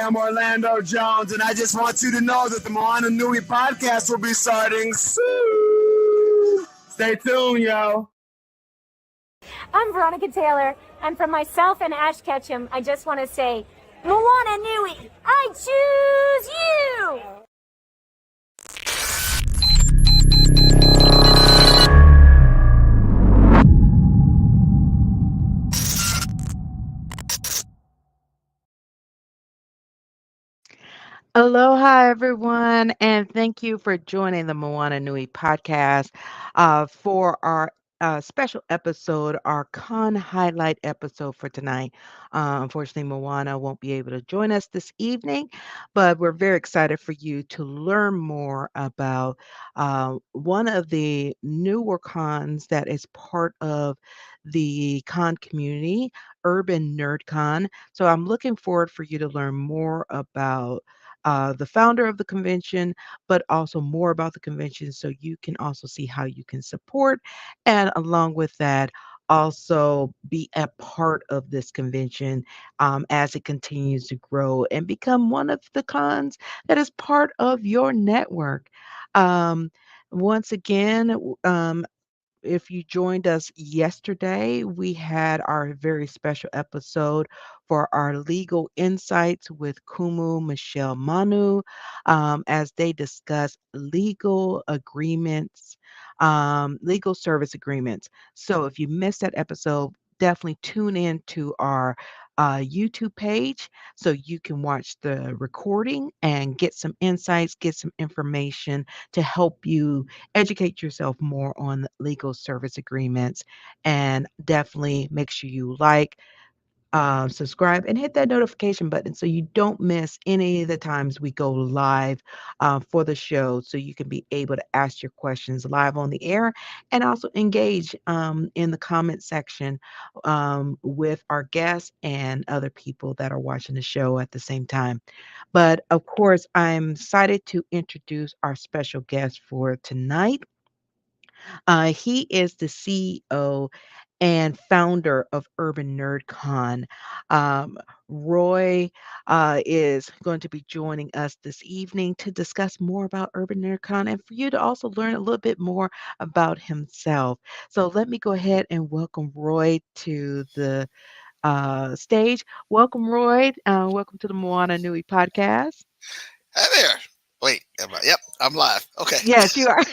am Orlando Jones, and I just want you to know that the Moana Nui podcast will be starting soon. Stay tuned, yo. I'm Veronica Taylor, and from myself and Ash Ketchum, I just want to say, Moana Nui, I choose you! Aloha, everyone, and thank you for joining the Moana Nui podcast for our special episode, our con highlight episode for tonight. Unfortunately, Moana won't be able to join us this evening, but we're very excited for you to learn more about one of the newer cons that is part of the con community, Urban Nerd Con. So I'm looking forward for you to learn more about the founder of the convention, but also more about the convention so you can also see how you can support. And along with that, also be a part of this convention as it continues to grow and become one of the cons that is part of your network. Um, Once again, if you joined us yesterday, we had our very special episode for our legal insights with Kumu Michelle Manu as they discuss legal agreements, legal service agreements. So if you missed that episode, definitely tune in to our YouTube page so you can watch the recording and get some insights, get some information to help you educate yourself more on legal service agreements, and definitely make sure you subscribe, and hit that notification button so you don't miss any of the times we go live for the show, so you can be able to ask your questions live on the air and also engage in the comment section with our guests and other people that are watching the show at the same time. But of course, I'm excited to introduce our special guest for tonight. He is the CEO and founder of Urban Nerd Con. Roy is going to be joining us this evening to discuss more about Urban Nerd Con and for you to also learn a little bit more about himself. So let me go ahead and welcome Roy to the stage. Welcome, Roy. Welcome to the Moana Nui podcast. Hi there. Wait, yep, I'm live. Okay. Yes, you are.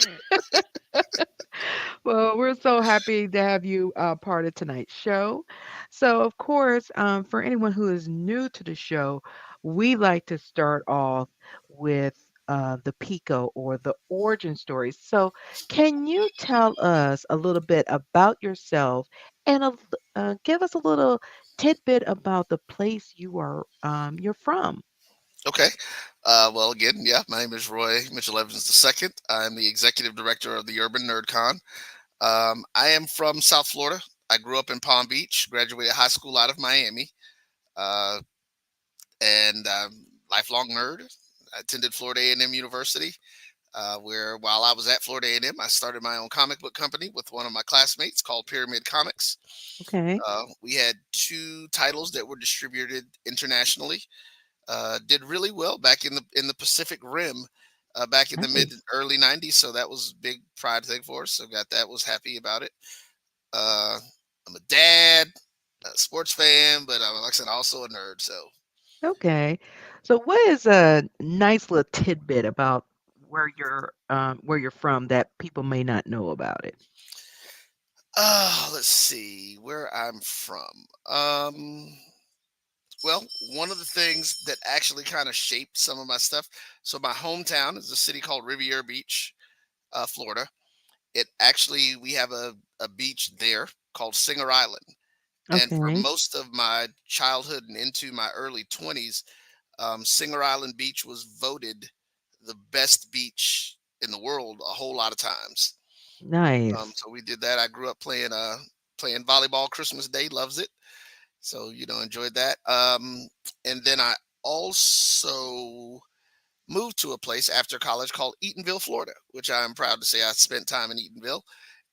Well, we're so happy to have you part of tonight's show. So, of course, for anyone who is new to the show, we like to start off with the Pico or the origin story. So, can you tell us a little bit about yourself and give us a little tidbit about the place you're from? Okay. Well, again, yeah, my name is Roy Mitchell Evans II. I'm the executive director of the Urban Nerd Con. I am from South Florida. I grew up in Palm Beach, graduated high school out of Miami, uh, and lifelong nerd. I attended Florida A&M University, where while I was at Florida A&M, I started my own comic book company with one of my classmates called Pyramid Comics. Okay. We had two titles that were distributed internationally. Did really well back in the Pacific Rim back in the mid Nice. early 90s. So that was a big pride thing for us. So got that, was happy about it. I'm a dad, a sports fan, but like I said, also a nerd. So Okay. So what is a nice little tidbit about where you're from that people may not know about it? let's see where I'm from. Well, one of the things that actually kind of shaped some of my stuff. So my hometown is a city called Riviera Beach, Florida. It actually, we have a beach there called Singer Island. And for Okay. most of my childhood and into my early 20s, Singer Island Beach was voted the best beach in the world a whole lot of times. Nice. So we did that. I grew up playing volleyball Christmas Day, loves it. So, enjoyed that. And then I also moved to a place after college called Eatonville, Florida, which I am proud to say I spent time in Eatonville.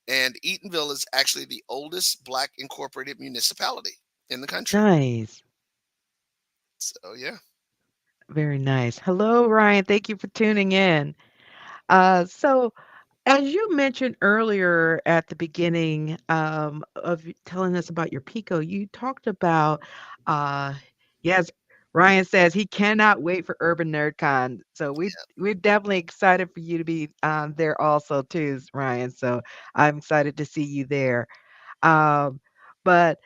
And Eatonville is actually the oldest Black incorporated municipality in the country. Nice. So, yeah. Very nice. Hello, Ryan. Thank you for tuning in. So, as you mentioned earlier at the beginning of telling us about your Pico, you talked about, uh, yes, Ryan says he cannot wait for Urban NerdCon. So we're definitely excited for you to be there also too, Ryan. So I'm excited to see you there. Um, but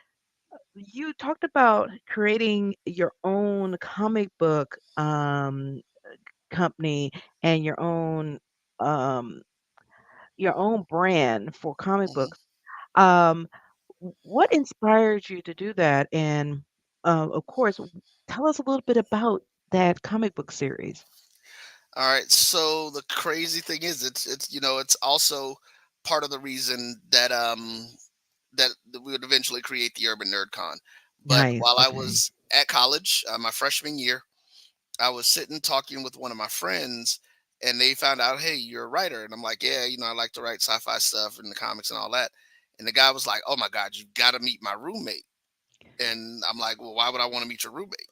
you talked about creating your own comic book company and um, your own brand for comic Mhm. books. Um, what inspired you to do that? And of course, tell us a little bit about that comic book series. All right. So the crazy thing is, it's it's also part of the reason that we would eventually create the Urban Nerd Con. But Nice. while I Okay. was at college, my freshman year, I was sitting talking with one of my friends, and they found out, hey, you're a writer, and I'm like, yeah, I like to write sci-fi stuff and the comics and all that. And the guy was like, oh my god, you've got to meet my roommate. And I'm like, well, why would I want to meet your roommate?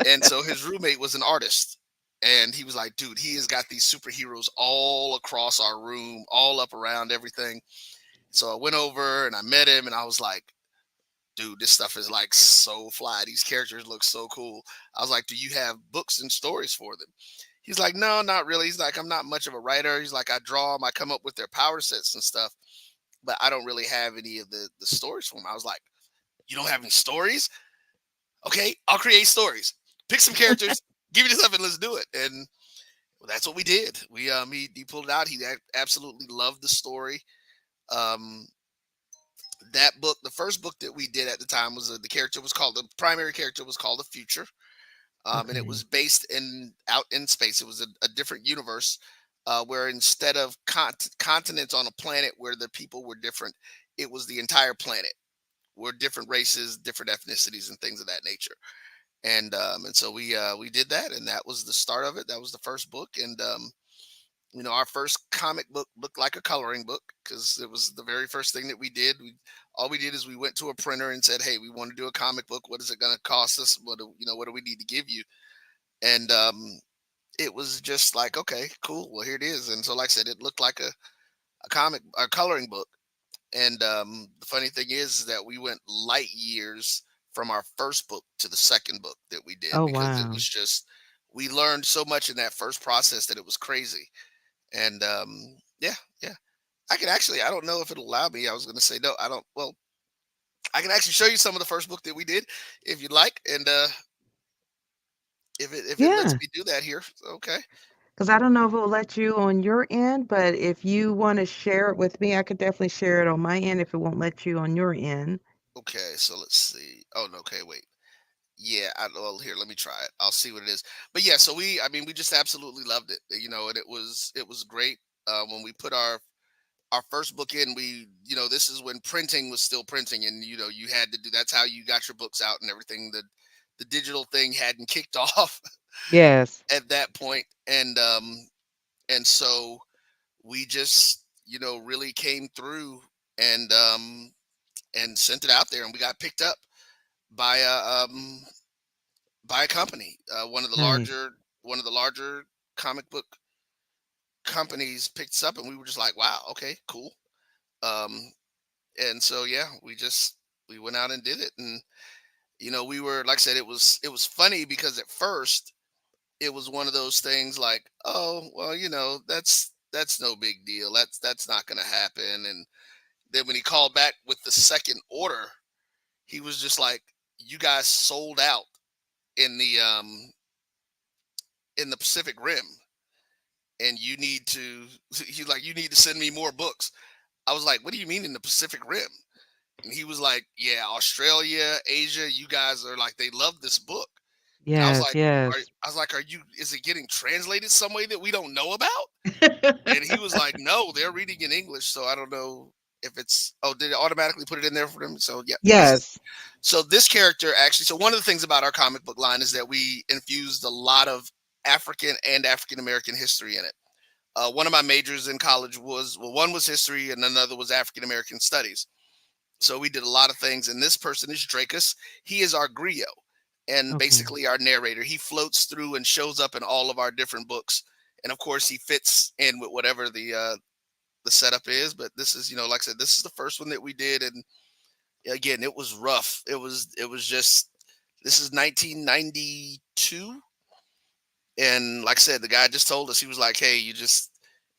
And so his roommate was an artist. And he was like, dude, he has got these superheroes all across our room, all up around everything. So I went over and I met him and I was like, dude, this stuff is like so fly. These characters look so cool. I was like, do you have books and stories for them? He's like, no, not really. He's like, I'm not much of a writer. He's like, I draw them, I come up with their power sets and stuff, but I don't really have any of the stories for them. I was like, you don't have any stories? Okay, I'll create stories. Pick some characters, give me the stuff, and let's do it. And well, that's what we did. He pulled it out. He absolutely loved the story. Um, that book, the first book that we did at the time was the primary character was called the Future, and it Okay. was based in out in space. It was a different universe where instead of continents on a planet where the people were different, it was the entire planet were different races, different ethnicities, and things of that nature. And so we did that, and that was the start of it. That was the first book, and our first comic book looked like a coloring book because it was the very first thing that we did. All we did is we went to a printer and said, "Hey, we want to do a comic book. What is it going to cost us? What do we need to give you?" And it was just like, okay, cool. Well, here it is. And so, like I said, it looked like a coloring book. And the funny thing is that we went light years from our first book to the second book that we did Oh, because it wow. was just we learned so much in that first process that it was crazy. And yeah, yeah. I don't know if it'll allow me. I was going to say no. I don't. Well, I can actually show you some of the first book that we did if you'd like, and if it lets Yeah. me do that here, okay. Because I don't know if it will let you on your end, but if you want to share it with me, I could definitely share it on my end if it won't let you on your end. Okay, so let's see. Oh no, okay, wait. Yeah, well, here, let me try it. I'll see what it is. But yeah, so I mean, we just absolutely loved it. And it was great. When we put our first book in, this is when printing was still printing, and you had to do. That's how you got your books out and everything. The digital thing hadn't kicked off Yes. at that point, and so we just really came through and and sent it out there, and we got picked up by a company, Nice. one of the larger comic book companies picked us up, and we were just like, wow, okay, cool. Um, and so yeah, we went out and did it, and we were, like I said, it was funny because at first it was one of those things like, oh well, that's no big deal. That's not going to happen. And then when he called back with the second order, he was just like, you guys sold out in the Pacific Rim, and you need to send me more books. I was like, what do you mean in the Pacific Rim? And he was like, yeah, Australia, Asia, you guys are like, they love this book. And I was Yes, like, yes. is it getting translated some way that we don't know about? And he was like, no, they're reading in English. So I don't know if did it automatically put it in there for them? So yeah, Yes. this character actually, so one of the things about our comic book line is that we infused a lot of African and African American history in it. One of my majors in college one was history and another was African American studies. So we did a lot of things, and this person is Dracus. He is our griot. and Okay. basically our narrator. He floats through and shows up in all of our different books, and of course he fits in with whatever the setup is. But this is, like I said, this is the first one that we did, and again, it was rough. It was just, this is 1992, and like I said, the guy just told us, he was like, "Hey, you just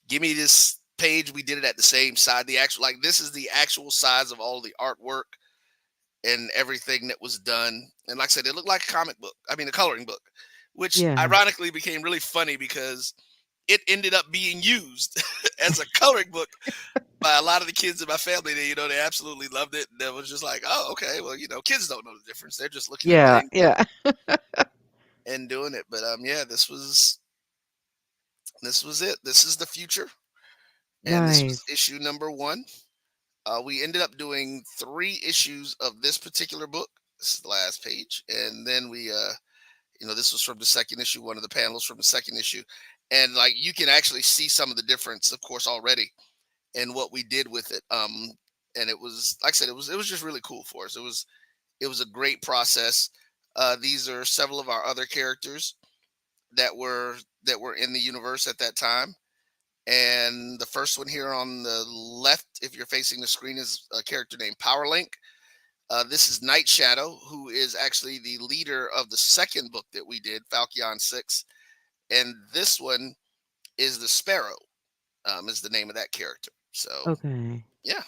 give me this page." We did it at the same size. The actual, like, this is the actual size of all the artwork and everything that was done. And like I said, it looked like a comic book. I mean, a coloring book, which Yeah. ironically became really funny because it ended up being used as a coloring book by a lot of the kids in my family. They absolutely loved it. And it was just like, oh, okay, well, kids don't know the difference. They're just looking at Yeah. things Yeah. and doing it. But yeah, this was it. This is the future, and this was Nice. issue number one. We ended up doing 3 issues of this particular book. This is the last page, and then this was from the second issue. One of the panels from the second issue, and like you can actually see some of the difference, of course, already in what we did with it. And it was, like I said, it was just really cool for us. It was a great process. These are several of our other characters that were in the universe at that time. And the first one here on the left, if you're facing the screen, is a character named Powerlink. This is Night Shadow, who is actually the leader of the second book that we did, Falcon 6. And this one is the Sparrow, is the name of that character. So, Okay. yeah.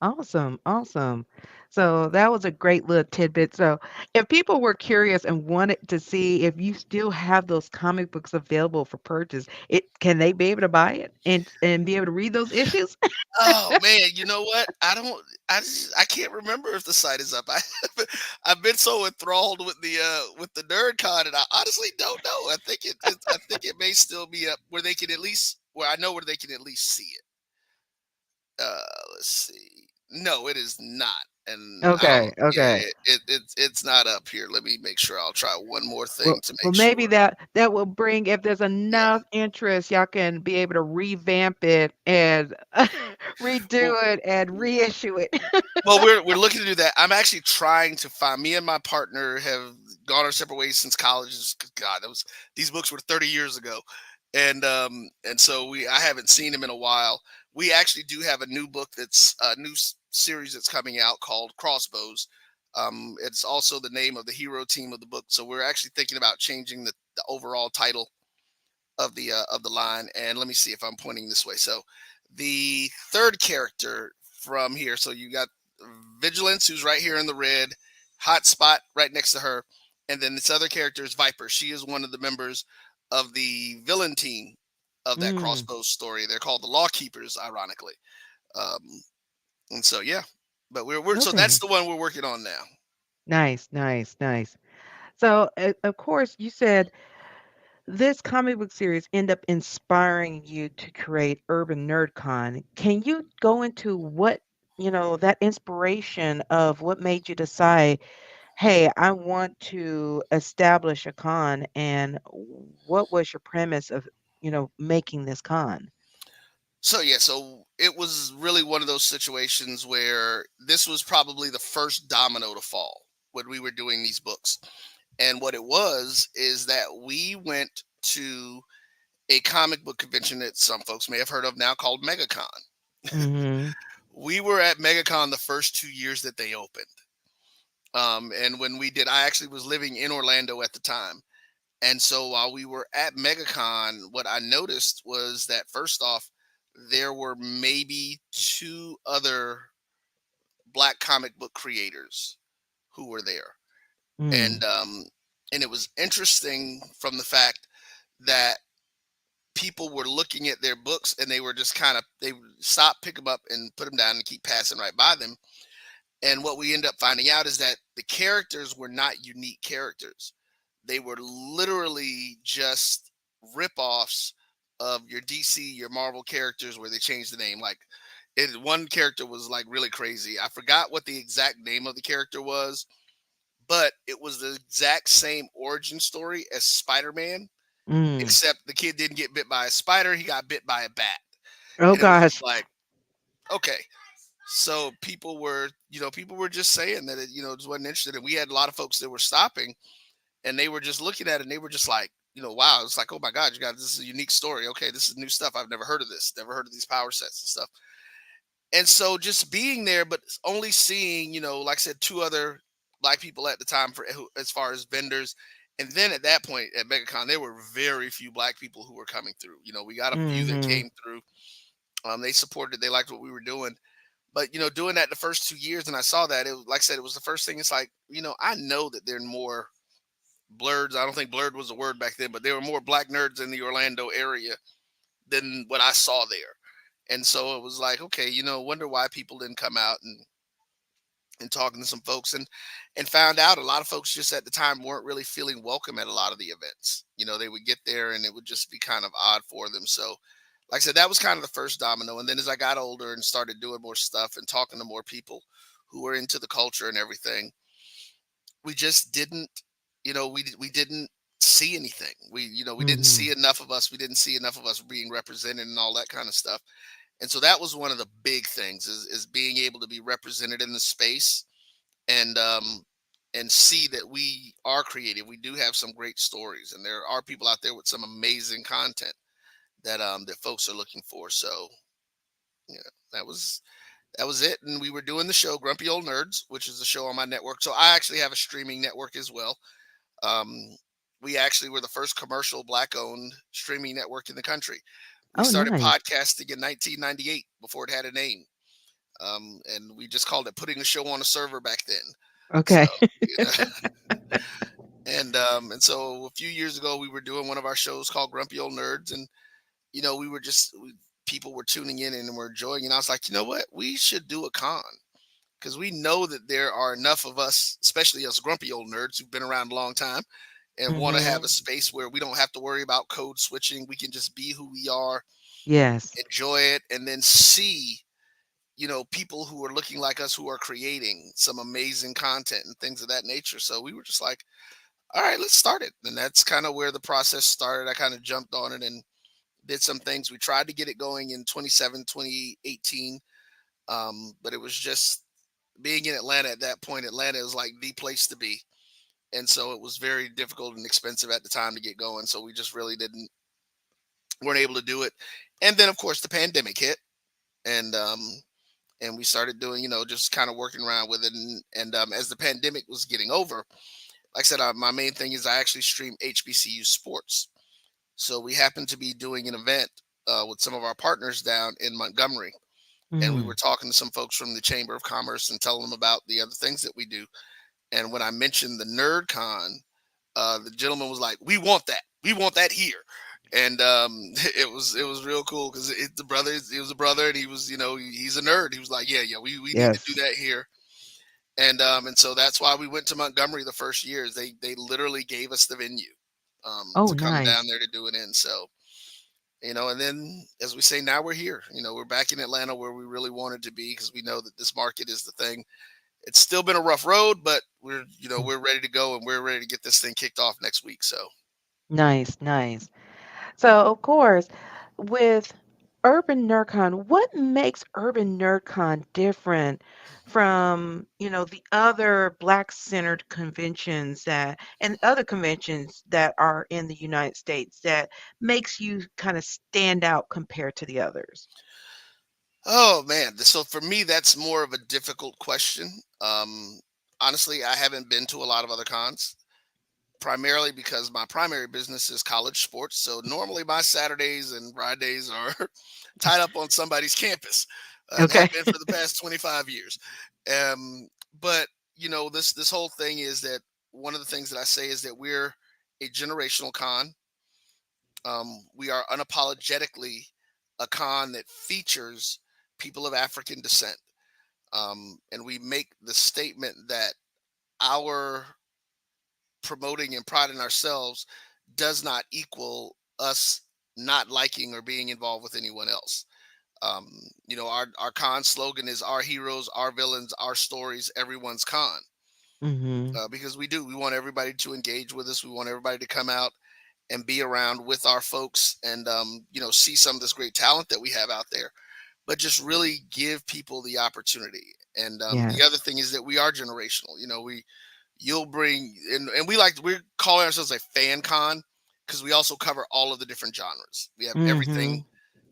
Awesome. Awesome. So that was a great little tidbit. So if people were curious and wanted to see if you still have those comic books available for purchase, can they be able to buy it and be able to read those issues? Oh man, you know what? I can't remember if the site is up. I've been so enthralled with the nerd con, and I honestly don't know. I think it may still be up where they can at least, where I know where they can at least see it. Let's see. No, it is not. And I don't. Okay. Yeah, Okay. it's not up here. Let me make sure. I'll try one more thing Well, to well, make maybe sure. that will bring, if there's Yeah. enough interest, y'all can be able to revamp it and redo Well, it and reissue it. Well, we're looking to do that. I'm actually trying to find. Me and my partner have gone our separate ways since college. God, these books were 30 years ago, and so I haven't seen him in a while. We actually do have a new book that's a new series that's coming out called Crossbows. It's also the name of the hero team of the book. So we're actually thinking about changing the overall title of the line. And let me see if I'm pointing this way. So the third character from here. So you got Vigilance, who's right here in the red, Hotspot right next to her, and then this other character is Viper. She is one of the members of the villain team of that Mm, Crossbows story. They're called the Law Keepers, ironically. Um, and so yeah, but we're so that's okay. the one we're working on now. Nice, nice, nice. So, of course, you said this comic book series end up inspiring you to create Urban NerdCon. Can you go into that inspiration of what made you decide, hey, I want to establish a con, and what was your premise of, making this con? So yeah, so it was really one of those situations where this was probably the first domino to fall when we were doing these books. And what it was is that we went to a comic book convention that some folks may have heard of now called MegaCon. Mhm. We were at MegaCon the first 2 years that they opened. And when we did, I actually was living in Orlando at the time. And so while we were at MegaCon, what I noticed was that first off, there were maybe 2 other Black comic book creators who were there. Mm. And it was interesting from the fact that people were looking at their books and they were just they would stop, pick them up, and put them down and keep passing right by them. And what we end up finding out is that the characters were not unique characters. They were literally just rip-offs of your DC, your Marvel characters, where they changed the name. Like, one character was like really crazy. I forgot what the exact name of the character was, but it was the exact same origin story as Spider-Man, Mm. except the kid didn't get bit by a spider, he got bit by a bat. Oh And it was just gosh. like, okay. So people were just saying that it just wasn't interested. And we had a lot of folks that were stopping and they were just looking at it and they were just like, wow, it's like, oh my God, this is a unique story. Okay, this is new stuff. I've never heard of this, never heard of these power sets and stuff. And so just being there, but only seeing, like I said, two other Black people at the time as far as vendors. And then at that point at MegaCon, there were very few Black people who were coming through. We got a few that Mm-hmm. came through. They supported, they liked what we were doing. But, doing that the first 2 years, and I saw that, it was, like I said, it was the first thing. It's like, I know that there are more blurs. I don't think blurred was a word back then, but there were more Black nerds in the Orlando area than what I saw there. And so it was like, okay, wonder why people didn't come out and talking to some folks and found out a lot of folks just at the time weren't really feeling welcome at a lot of the events. They would get there and it would just be kind of odd for them. So like I said, that was kind of the first domino. And then as I got older and started doing more stuff and talking to more people who were into the culture and everything, we just didn't, we didn't see anything. We didn't Mm-hmm. see enough of us. We didn't see enough of us being represented and all that kind of stuff. And so that was one of the big things is being able to be represented in the space and see that we are creative. We do have some great stories, and there are people out there with some amazing content that folks are looking for. So yeah, that was it. And we were doing the show Grumpy Old Nerds, which is a show on my network. So I actually have a streaming network as well. Um, we actually were the first commercial Black-owned streaming network in the country. We Oh, started nice. podcasting in 1998 before it had a name. And we just called it putting a show on a server back then. So, Okay. you know, and so a few years ago, we were doing one of our shows called Grumpy Old Nerds, and people were tuning in and were enjoying. And I was like, you know what, we should do a con because we know that there are enough of us, especially us grumpy old nerds who've been around a long time and want to have Mm-hmm. a space where we don't have to worry about code switching. We can just be who we are, Yes. enjoy it, and then see people who are looking like us who are creating some amazing content and things of that nature. So we were just like, all right, let's start it. And that's kind of where the process started. I kind of jumped on it and did some things. We tried to get it going in 2018, but it was just being in Atlanta at that point. Atlanta was like the place to be. And so it was very difficult and expensive at the time to get going. So we just really weren't able to do it. And then of course the pandemic hit, and we started doing, just kind of working around with it. And as the pandemic was getting over, like I said, my main thing is I actually stream HBCU sports. So we happened to be doing an event with some of our partners down in Montgomery. And we Mm-hmm. were talking to some folks from the Chamber of Commerce and telling them about the other things that we do. And when I mentioned the NerdCon, the gentleman was like, "We want that. We want that here." And it was real cool because the brother, he was a brother, and he was, he's a nerd. He was like, "Yeah, we need to do Yes. that here." And so that's why we went to Montgomery the first year. Is they literally gave us the venue Oh, to come down nice. there to do it in. So and then as we say, now we're here. We're back in Atlanta where we really wanted to be because we know that this market is the thing. It's still been a rough road, but we're ready to go and we're ready to get this thing kicked off next week. So Nice, nice. So, of course, with Urban NerdCon, what makes Urban NerdCon different from, the other Black-centered conventions and other conventions that are in the United States that makes you kind of stand out compared to the others? oh man, so for me that's more of a difficult question. Honestly, I haven't been to a lot of other cons, primarily because my primary business is college sports. So normally my Saturdays and Fridays are tied up on somebody's campus, and Okay. have been for the past 25 years. Um, but this whole thing is that one of the things that I say is that we're a generational con. We are unapologetically a con that features people of African descent, and we make the statement that our promoting and priding ourselves does not equal us not liking or being involved with anyone else. Um, our con slogan is our heroes, our villains, our stories, everyone's con. Mm-hmm. Because we want everybody to engage with us. We want everybody to come out and be around with our folks and, see some of this great talent that we have out there, but just really give people the opportunity. And the other Yes. thing is that we are generational. you'll bring and we're calling ourselves a fan con because we also cover all of the different genres. We have everything Mhm.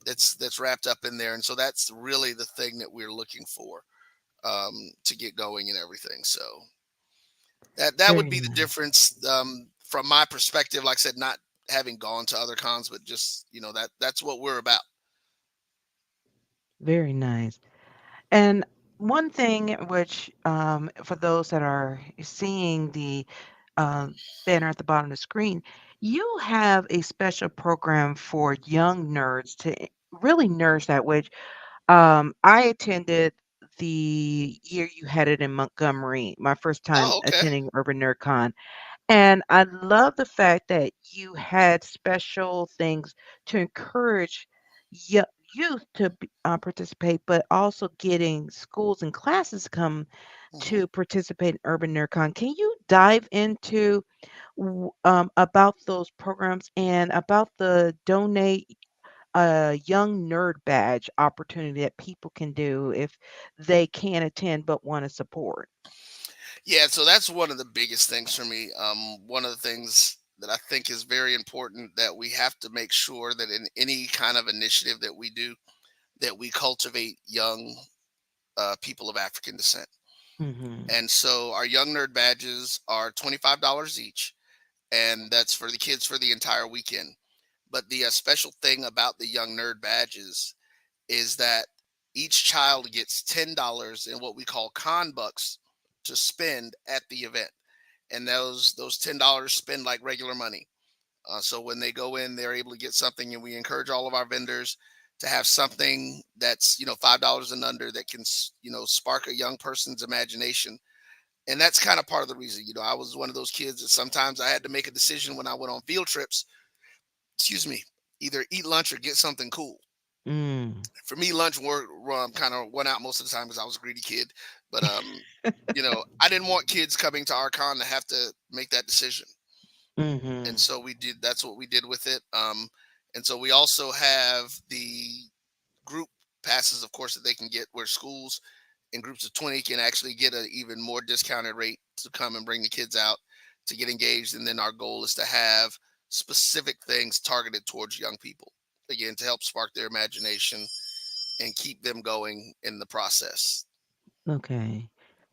that's wrapped up in there, and so that's really the thing that we're looking for to get going and everything. So that would Very be the nice. difference from my perspective. Like I said, not having gone to other cons, but just that's what we're about. Very nice. And one thing which, for those that are seeing the banner at the bottom of the screen, you have a special program for young nerds to really nurse that, which I attended the year you had it in Montgomery, my first time Oh, okay. attending Urban NerdCon. And I love the fact that you had special things to encourage yo youth to participate, but also getting schools and classes to come hmm to participate in Urban NerdCon. Can you dive into about those programs and about the donate a young nerd badge opportunity that people can do if they can't attend but want to support? Yeah, so that's one of the biggest things for me. One of the things that I think is very important that we have to make sure that in any kind of initiative that we do, that we cultivate young people of African descent. Mhm. And so our young nerd badges are $25 each, and that's for the kids for the entire weekend. But the special thing about the young nerd badges is that each child gets $10 in what we call con bucks to spend at the event, and those $10 spend like regular money. So when they go in, they're able to get something, and we encourage all of our vendors to have something that's $5 and under that can spark a young person's imagination. And that's kind of part of the reason. I was one of those kids that sometimes I had to make a decision when I went on field trips. Excuse me, either eat lunch or get something cool. Mm. For me, lunch work kind of went out most of the time because I was a greedy kid. But I didn't want kids coming to our con to have to make that decision, and Mhm. so we did. That's what we did with it. And so we also have the group passes, of course, that they can get where schools in groups of 20 can actually get an even more discounted rate to come and bring the kids out to get engaged. And then our goal is to have specific things targeted towards young people, again, to help spark their imagination and keep them going in the process. Okay.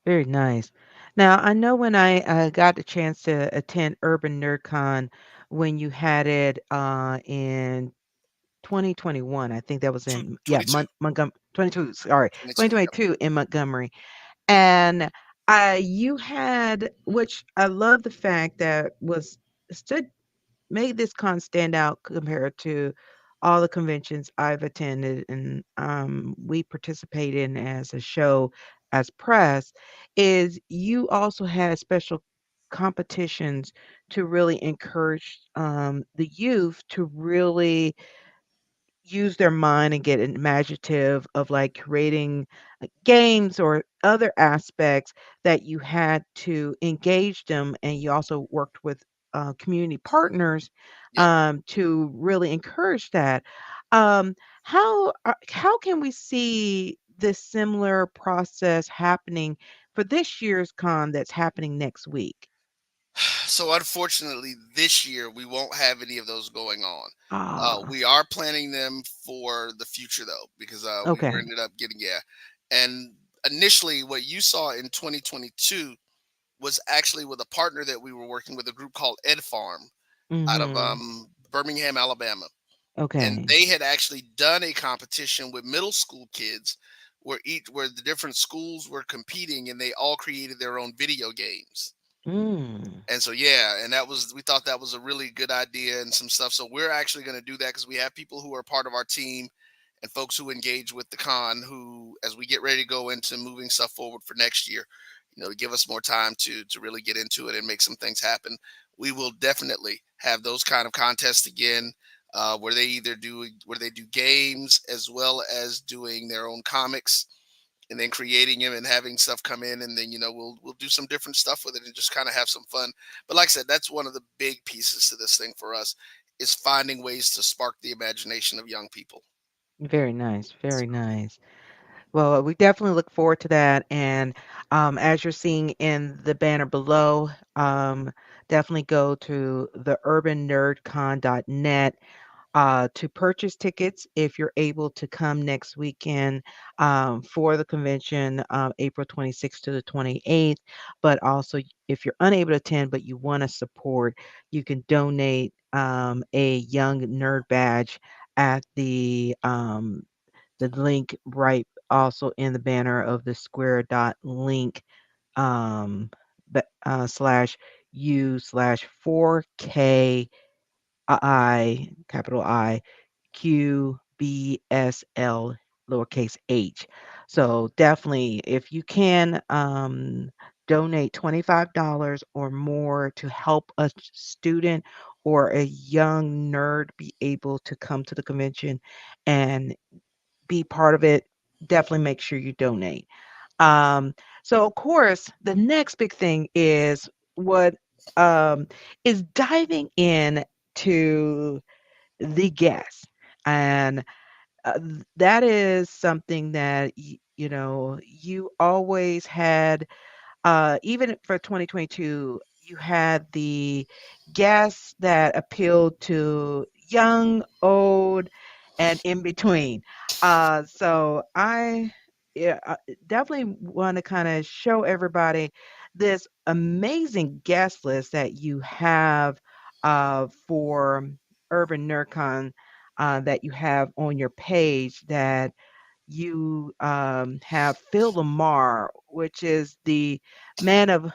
Very nice. Now, I know when I got the chance to attend Urban NerdCon when you had it in 2021, I think that was Two, in, yeah, 22, 22, sorry, 22. Yep. 2022 in Montgomery. And you had, which I love the fact that was stood made this con stand out compared to all the conventions I've attended and we participate in as a show as press is you also had special competitions to really encourage the youth to really use their mind and get imaginative of like creating games or other aspects that you had to engage them and you also worked with community partners Yep. to really encourage that um, how can we see this similar process happening for this year's con that's happening next week? So unfortunately, this year we won't have any of those going on. Ah, We are planning them for the future though, because we were okay. ended up getting and initially what you saw in 2022 was actually with a partner that we were working with, a group called Ed Farm out of Mm-hmm. Birmingham, Alabama, and Okay. they had actually done a competition with middle school kids where the different schools were competing and they all created their own video games. Mm. And so yeah, and we thought that was a really good idea and some stuff. So we're actually going to do that because we have people who are part of our team and folks who engage with the con who, as we get ready to go into moving stuff forward for next year, to give us more time to really get into it and make some things happen. We will definitely have those kind of contests again, where they do games as well as doing their own comics and then creating them and having stuff come in, and then we'll do some different stuff with it and just kind of have some fun. But like I said, that's one of the big pieces to this thing for us, is finding ways to spark the imagination of young people. Very nice. Very nice. Well, we definitely look forward to that. And as you're seeing in the banner below, definitely go to the urbannerdcon.net to purchase tickets if you're able to come next weekend for the convention, April 26th to the 28th. But also, if you're unable to attend but you want to support, you can donate a Young Nerd badge at the link right also in the banner of the square dot link slash u slash 4K capital I, QBSL lowercase h. So definitely, if you can donate $25 or more to help a student or a young nerd be able to come to the convention and be part of it, definitely make sure you donate. Um, so of course, the next big thing is what um, is diving in to the guests, and that is something that you always had even for 2022, you had the guests that appealed to young, old, and in between. So I yeah, definitely want to kind of show everybody this amazing guest list that you have for Urban NerdCon that you have on your page that you have Phil LaMarr, which is the man of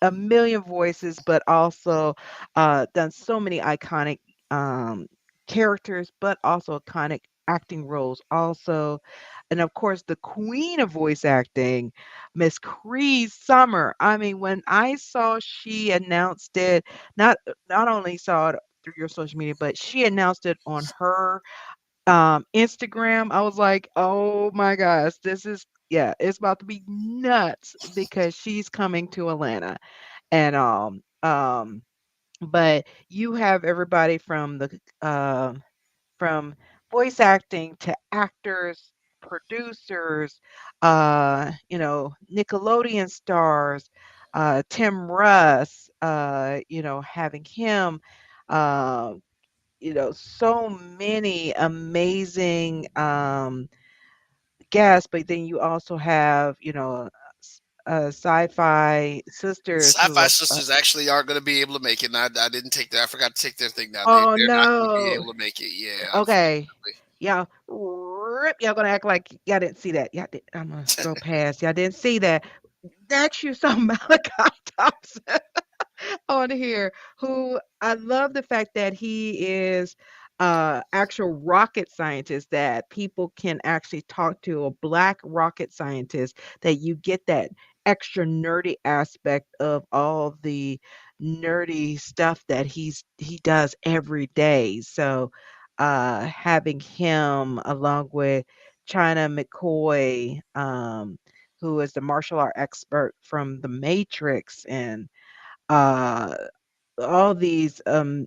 a million voices, but also done so many iconic um, characters, but also iconic acting roles. Also, and of course, the queen of voice acting, Miss Cree Summer. I mean, when I saw she announced it, not only saw it through your social media, but she announced it on her Instagram. I was like, "Oh my gosh, this is yeah, it's about to be nuts because she's coming to Atlanta." And but you have everybody from voice acting to actors, producers, Nickelodeon stars, Tim Russ, having him uh, so many amazing guests, but then you also have, sci-fi sisters who Sci-Fi are, Sisters actually aren't going to be able to make it. And I didn't take that. I forgot to take their thing down. oh They're not going to be no. able to make it. Yeah, Okay. unfortunately. Y'all, y'all gonna act like y'all didn't see that. I'm gonna scroll past. Y'all didn't see that. That's you saw Malachi Thompson on here, who I love the fact that he is actual rocket scientist that people can actually talk to, a black rocket scientist, that you get that extra nerdy aspect of all the nerdy stuff that he does every day. So having him along with China McCoy, who is the martial art expert from The Matrix, and uh all these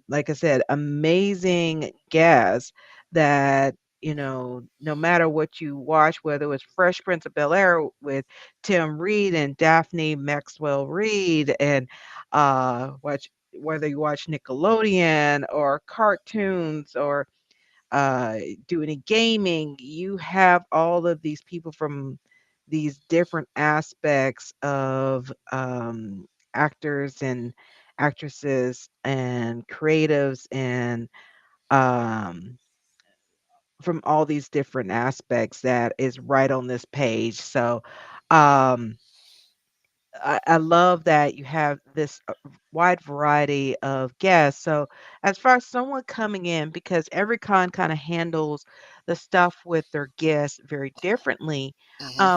like I said, amazing guests that no matter what you watch, whether it was Fresh Prince of Bel-Air with Tim Reed and Daphne Maxwell Reed, and watch whether you watch Nickelodeon or cartoons or uh, do any gaming, you have all of these people from these different aspects of actors and actresses and creatives and um, from all these different aspects that is right on this page. So um, I love that you have this wide variety of guests. So, as far as someone coming in, because every con kind of handles the stuff with their guests very differently, Hmm.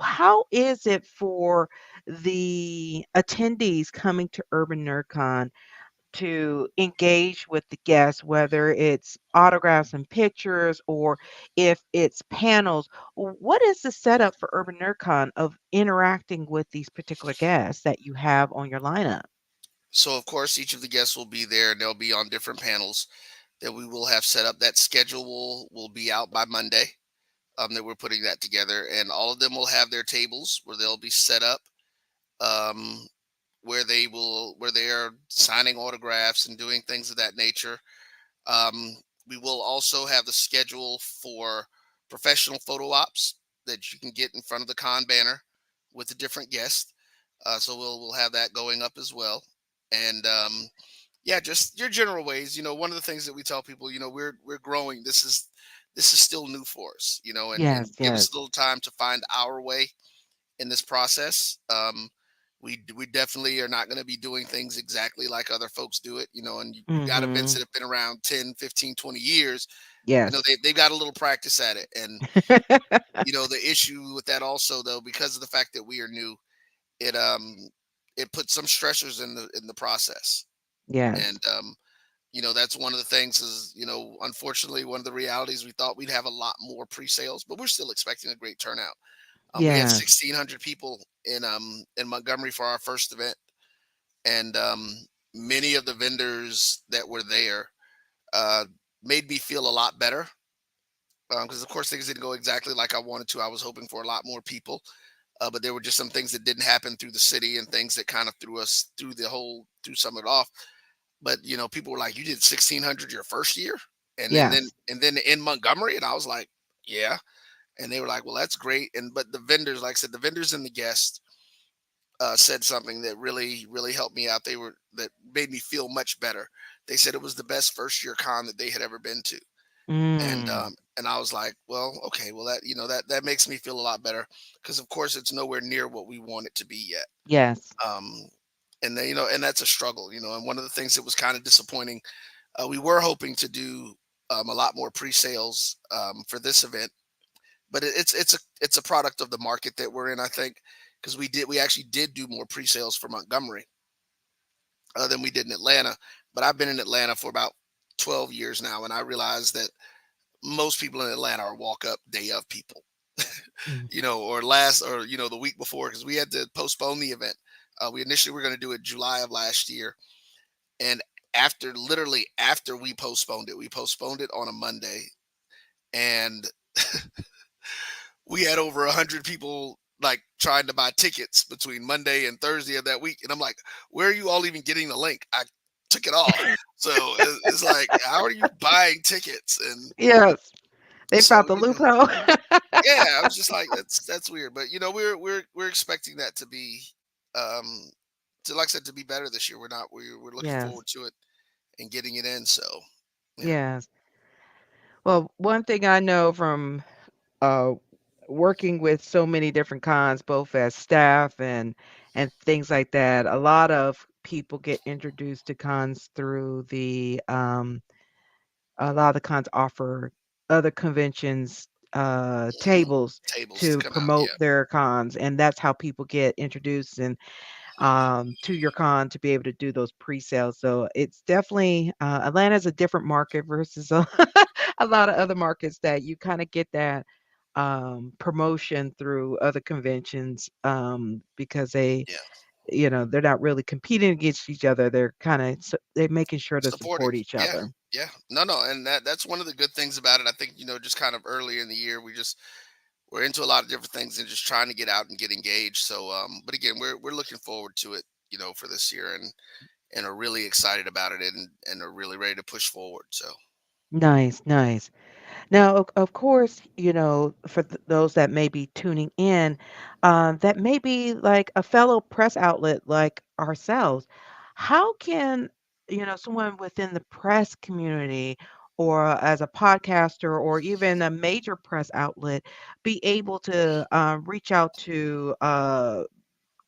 how is it for the attendees coming to Urban NerdCon to engage with the guests, whether it's autographs and pictures or if it's panels? What is the setup for Urban NerdCon of interacting with these particular guests that you have on your lineup? So, of course, each of the guests will be there, and they'll be on different panels that we will have set up. That schedule will be out by Monday. that we're putting that together, and all of them will have their tables where they'll be set up, um, where they are signing autographs and doing things of that nature. Um, we will also have the schedule for professional photo ops that you can get in front of the con banner with a different guest. So we'll have that going up as well. And yeah, just your general ways. One of the things that we tell people, we're growing. This is still new for us, and Yes, give us a yes. little time to find our way in this process. We definitely are not going to be doing things exactly like other folks do it, and you got events Mhm. that have been around 10, 15, 20 years, Yes. they've got a little practice at it. And, the issue with that also, though, because of the fact that we are new, it, it puts some stressors in the process. And, Yes. that's one of the things is, unfortunately, one of the realities we thought we'd have a lot more pre-sales, but we're still expecting a great turnout. We had Yes. 1,600 people in Montgomery for our first event, and many of the vendors that were there uh, made me feel a lot better because, of course, things didn't go exactly like I wanted to. I was hoping for a lot more people, but there were just some things that didn't happen through the city and things that kind of threw us through some of it off. But people were like, "You did 1,600 your first year," Yes. and then in Montgomery, and I was like, "Yeah." And they were like, "Well, that's great." And but the vendors, like I said, the vendors and the guests said something that really, really helped me out. That made me feel much better. They said it was the best first year con that they had ever been to, Mm. and I was like, "Well, okay, well that makes me feel a lot better because of course it's nowhere near what we want it to be yet." Yes. Um, and then, and that's a struggle, and one of the things that was kind of disappointing, we were hoping to do a lot more pre-sales for this event, but it's a product of the market that we're in, I think, because we actually did do more pre-sales for Montgomery than we did in Atlanta. But I've been in Atlanta for about 12 years now, and I realized that most people in Atlanta are walk up day of people, Mm. or the week before, because we had to postpone the event. We initially were going to do it July of last year, and literally after we postponed it on a Monday, and we had over 100 people like trying to buy tickets between Monday and Thursday of that week. And I'm like, where are you all even getting the link? I took it off. So it's like, how are you buying tickets? And Yes. They so, found the loophole. yeah, I was just like, that's weird. But we're expecting that to be, um, like I said, to be better this year. We're looking Yes. forward to it and getting it in. So yeah, Yes. Well, one thing I know from uh, working with so many different cons, both as staff and things like that, a lot of people get introduced to cons through a lot of the cons offer other conventions mhm. tables Tables to to come out. promote Yeah, their cons, and that's how people get introduced and to your con to be able to do those pre-sales. So it's definitely Atlanta's a different market versus a lot of other markets that you kind of get that promotion through other conventions because yeah. they're not really competing against each other. They're kind of they're making sure to Supportive. support each Yeah. other. Yeah. No, and that's one of the good things about it. I think, just kind of earlier in the year, we're into a lot of different things and just trying to get out and get engaged. So but again, we're looking forward to it, for this year, and are really excited about it, and are really ready to push forward. So Nice, nice. Now, of course, for those that may be tuning in, that may be like a fellow press outlet like ourselves, how can, someone within the press community or as a podcaster or even a major press outlet be able to reach out to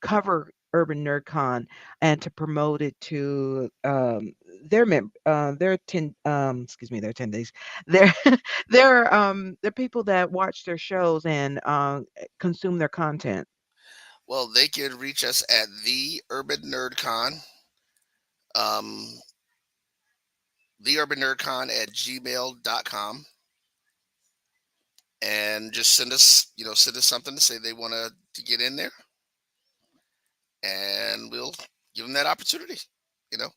cover Urban NerdCon and to promote it to excuse me, their attendees, their their people that watch their shows and consume their content. well, they can reach us at the Urban NerdCon, um, theUrbanNerdCon@gmail.com, and just send us something to say they want to get in there, and we'll give them that opportunity. You know.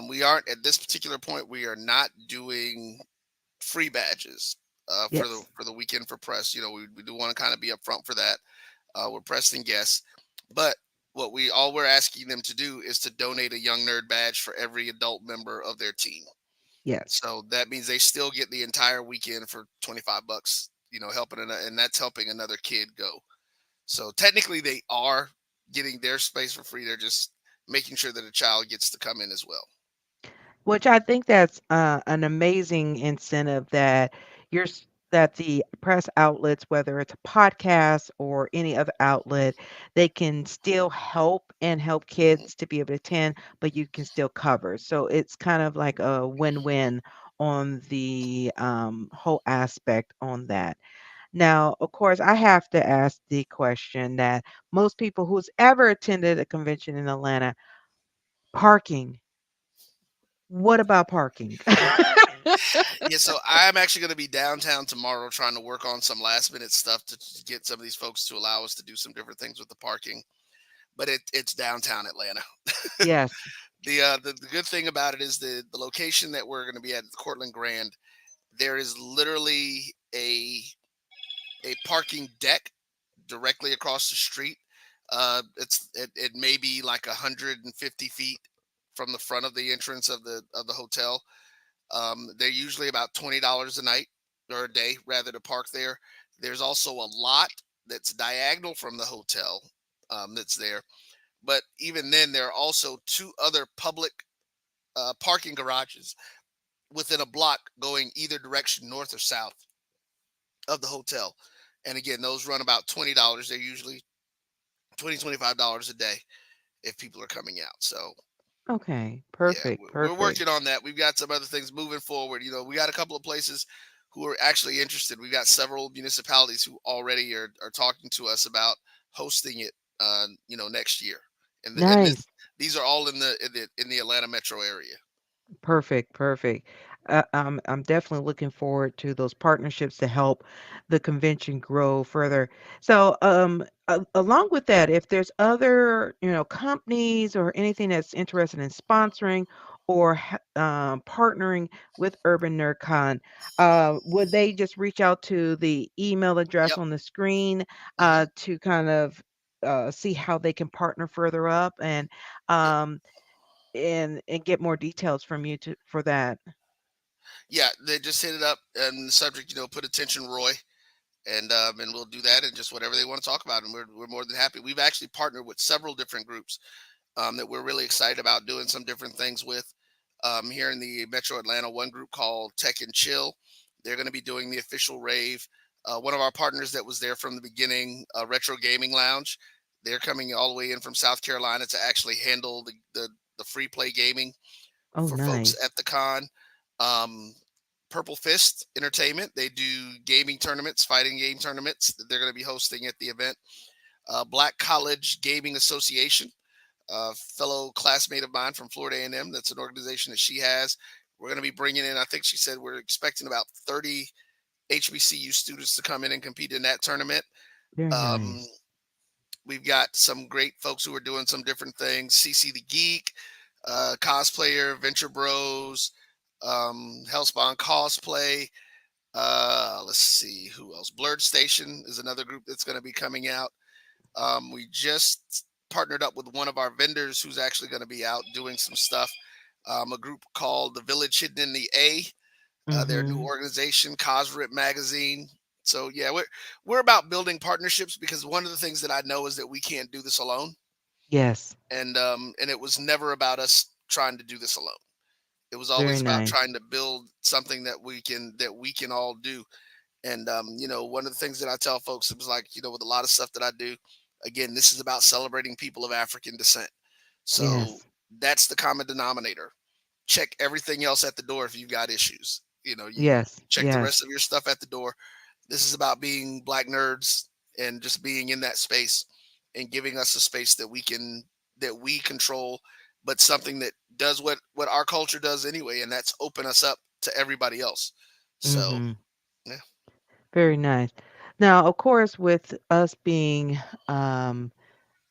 We aren't at this particular point. We are not doing free badges. Yes. for the weekend for press. We do want to kind of be upfront for that. We're pressed and guests, but all we're asking them to do is to donate a young nerd badge for every adult member of their team. Yes. So that means they still get the entire weekend for $25. Helping and that's helping another kid go. So technically, they are getting their space for free. They're just making sure that a child gets to come in as well. Which I think that's an amazing incentive that that the press outlets, whether it's a podcast or any other outlet, they can still help and help Mhm. kids to be able to attend, but you can still cover. So it's kind of like a win-win on the whole aspect on that. Now, of course, I have to ask the question that most people who's ever attended a convention in Atlanta, parking. What about parking? Yeah, so I'm actually going to be downtown tomorrow trying to work on some last minute stuff to get some of these folks to allow us to do some different things with the parking. But it's downtown Atlanta. Yes. The good thing about it is the location that we're going to be at the Courtland Grand. There is literally a parking deck directly across the street. It may be like 150 feet from the front of the entrance of the hotel. They're usually about $20 a night or a day, rather, to park there. There's also a lot that's diagonal from the hotel that's there. But even then, there are also two other public parking garages within a block going either direction, north or south of the hotel. And again, those run about $20. They're usually $25 a day if people are coming out. So Okay. yeah, Perfect. we're Perfect. working on that. We've got some other things moving forward. We got a couple of places who are actually interested. We've got several municipalities who already are talking to us about hosting it, next year. And Nice. these are all in the Atlanta metro area. Perfect, perfect. I'm definitely looking forward to those partnerships to help the convention grow further. So, along with that, if there's other, companies or anything that's interested in sponsoring or partnering with Urban NerdCon, would they just reach out to the email address Yep. on the screen Hmm. to kind of see how they can partner further up Yep. um, and get more details from you to for that. Yeah. They just hit it up and the subject, put attention Roy, and we'll do that and just whatever they want to talk about. And we're more than happy. We've actually partnered with several different groups that we're really excited about doing some different things with. Here in the Metro Atlanta, one group called Tech and Chill. They're going to be doing the official rave. One of our partners that was there from the beginning, Retro Gaming Lounge, they're coming all the way in from South Carolina to actually handle the free play gaming Oh, for folks nice. at the con. Um, Purple Fist Entertainment, they do gaming tournaments, fighting game tournaments that they're going to be hosting at the event. Black College Gaming Association, fellow classmate of mine from Florida A&M. That's an organization that she has. We're going to be bringing in, I think she said we're expecting about 30 HBCU students to come in and compete in that tournament. Very Um, nice. we've got some great folks who are doing some different things. CC the Geek, Cosplayer, Venture Bros, Hellspawn Cosplay. Let's see who else. Blurred Station is another group that's going to be coming out. We just partnered up with one of our vendors who's actually going to be out doing some stuff. A group called The Village Hidden in the A. Their new Mhm. organization, Cosrip Magazine. So yeah, we're about building partnerships because one of the things that I know is that we can't do this alone, Yes. and it was never about us trying to do this alone. It was Very always about nice. trying to build something that we can all do. And one of the things that I tell folks, it was like, with a lot of stuff that I do, again, this is about celebrating people of African descent. So Yes. that's the common denominator. Check everything else at the door if you've got issues. You Yes. check the Yes. rest of your stuff at the door. This is about being black nerds and just being in that space and giving us a space that we control, but something that does what our culture does anyway, and that's open us up to everybody else. So Mhm. yeah. Very nice. Now, of course, with us being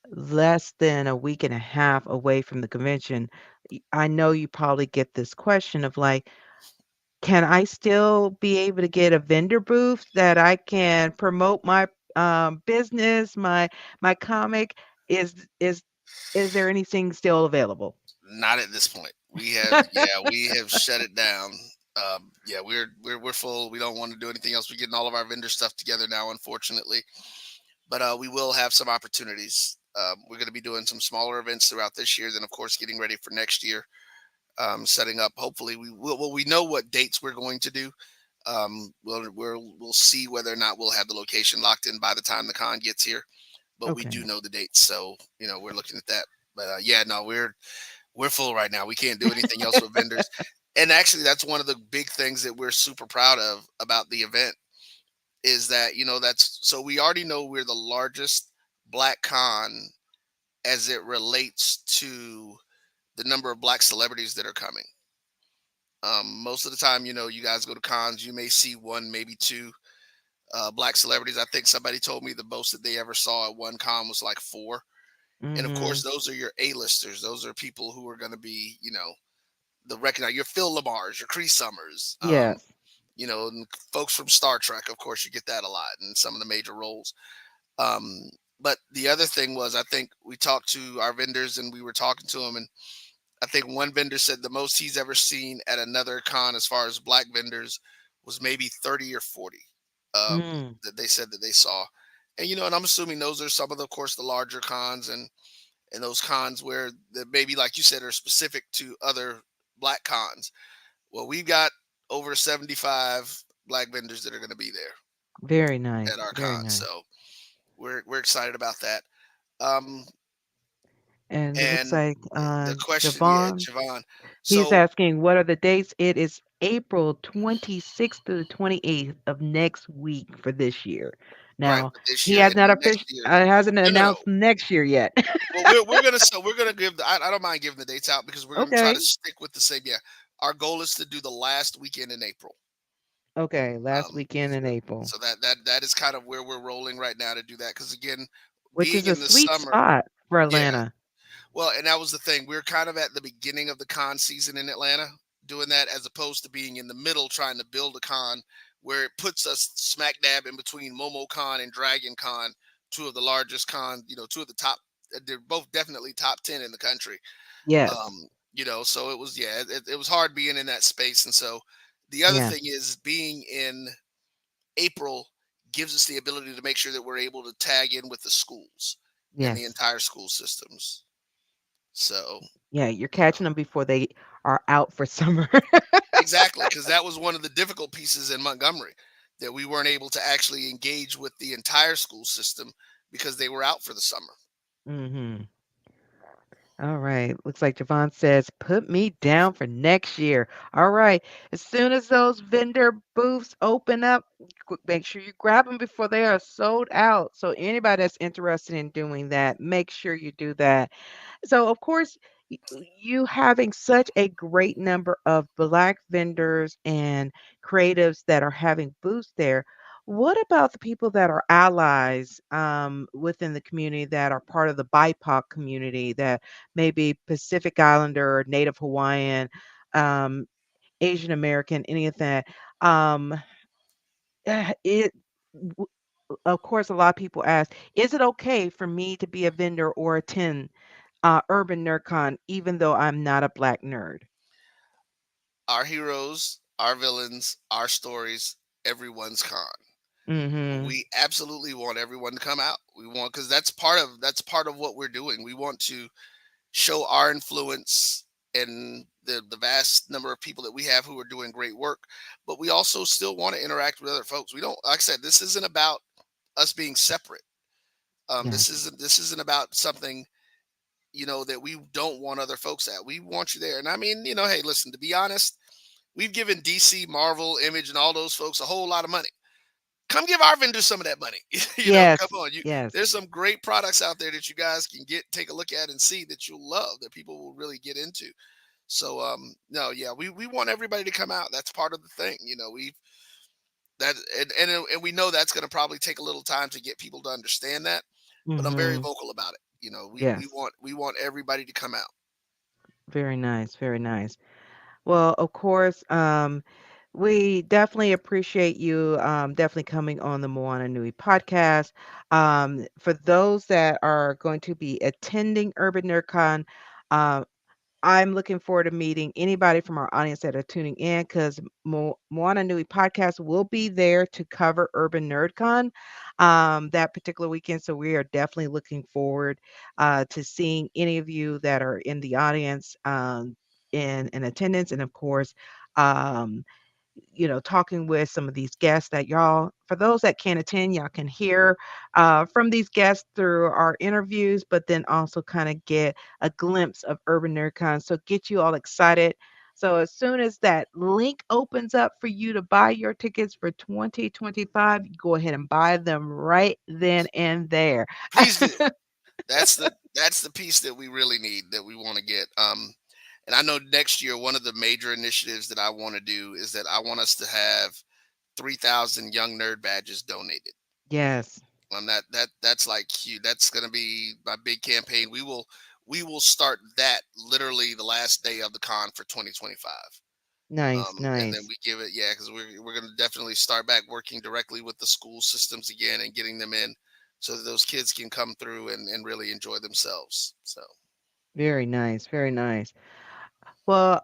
less than a week and a half away from the convention, I know you probably get this question of like, can I still be able to get a vendor booth that I can promote my business, my comic? Is is there anything still available? Not at this point. We have shut it down. Yeah, we're full. We don't want to do anything else. We're getting all of our vendor stuff together now, unfortunately. But we will have some opportunities. We're going to be doing some smaller events throughout this year. Then, of course, getting ready for next year. Setting up. Hopefully, we will. Well, we know what dates we're going to do. We'll see whether or not we'll have the location locked in by the time the con gets here. But we do Okay. know the dates, so we're looking at that. But yeah, no, we're full right now. We can't do anything else with vendors. And actually, that's one of the big things that we're super proud of about the event is that that's so we already know we're the largest black con as it relates to the number of black celebrities that are coming. Most of the time, you guys go to cons, you may see one, maybe two black celebrities. I think somebody told me the most that they ever saw at one con was like four. And of course, Mhm. those are your A-listers. Those are people who are going to be, the recognize your Phil LaMarrs, your Cree Summers, Yes. and folks from Star Trek. Of course, you get that a lot in some of the major roles. Um, but the other thing was, I think we talked to our vendors and we were talking to them, and I think one vendor said the most he's ever seen at another con as far as black vendors was maybe 30 or 40 Mm. that they said that they saw. And I'm assuming those are some of course, the larger cons and those cons where that maybe, like you said, are specific to other black cons. Well, we've got over 75 black vendors that are going to be there Very nice. at our Very con. nice. So we're excited about that. Um, And it looks and like the question, yeah, Javon, Javon. he's So asking what are the dates? It is April 26th to the 28th of next week for this year. right, Now, but this he year has and not then next official year, hasn't no. announced next year yet. Well, we're gonna give I don't mind giving the dates out because we're gonna try to Okay. stick with the same. Yeah, our goal is to do the last weekend in April. Okay, last weekend in So, April, that is kind of where we're rolling right now to do that because again, which being is a in the sweet summer, spot for yeah. Atlanta. Well, and that was the thing. We're kind of at the beginning of the con season in Atlanta, doing that as opposed to being in the middle trying to build a con where it puts us smack dab in between MomoCon and Dragon Con, two of the largest cons, two of the top. They're both definitely top 10 in the country. Yes. So it was, yeah, it was hard being in that space. And so the other Yeah. thing is being in April gives us the ability to make sure that we're able to tag in with the schools and the Yes. entire school systems. So Yeah, you're catching them before they are out for summer. exactly, because that was one of the difficult pieces in Montgomery that we weren't able to actually engage with the entire school system because they were out for the summer. Mhm. All right. Looks like Javon says, put me down for next year. All right. As soon as those vendor booths open up, make sure you grab them before they are sold out. So, anybody that's interested in doing that, make sure you do that. So, of course, you having such a great number of Black vendors and creatives that are having booths there. What about the people that are allies within the community that are part of the BIPOC community that may be Pacific Islander, Native Hawaiian, um, Asian American, any of that? Um, it, w- of course, a lot of people ask, is it okay for me to be a vendor or attend Urban NerdCon, even though I'm not a black nerd? Our heroes, our villains, our stories, everyone's con. Mhm. We absolutely want everyone to come out. We want because that's part of what we're doing. We want to show our influence and the vast number of people that we have who are doing great work, but we also still want to interact with other folks. We don't, like I said, this isn't about us being separate. This Yes. isn't this isn't about something that we don't want other folks at. We want you there. And I mean, hey, listen, to be honest, we've given DC, Marvel, Image, and all those folks a whole lot of money. Come give our vendors some of that money. Come Yes. on. Yes. There's some great products out there that you guys can take a look at and see that you'll love, that people will really get into. So no, yeah, we want everybody to come out. That's part of the thing. We that and we know that's gonna probably take a little time to get people to understand that, but I'm very Mhm. vocal about it. We Yes. want everybody to come out. Very nice. Very nice. Well, of course, We definitely appreciate you definitely coming on the Moana Nui podcast. For those that are going to be attending Urban NerdCon, uh, I'm looking forward to meeting anybody from our audience that are tuning in because Moana Nui podcast will be there to cover Urban NerdCon that particular weekend. So we are definitely looking forward to seeing any of you that are in the audience in attendance. And of course, um, talking with some of these guests that y'all, for those that can't attend, y'all can hear from these guests through our interviews, but then also kind of get a glimpse of Urban NerdCon. So get you all excited. So as soon as that link opens up for you to buy your tickets for 2025, go ahead and buy them right then and there. Please do. That's the piece that we really need, that we want to get. And I know next year one of the major initiatives that I want to do is that I want us to have 3,000 young nerd badges donated. Yes. That's like huge. That's going to be my big campaign. We will start that literally the last day of the con for 2025. Nice, And then nice. we give it, yeah, because we're going to definitely start back working directly with the school systems again and getting them in so that those kids can come through and really enjoy themselves. So Very nice, very nice. Well,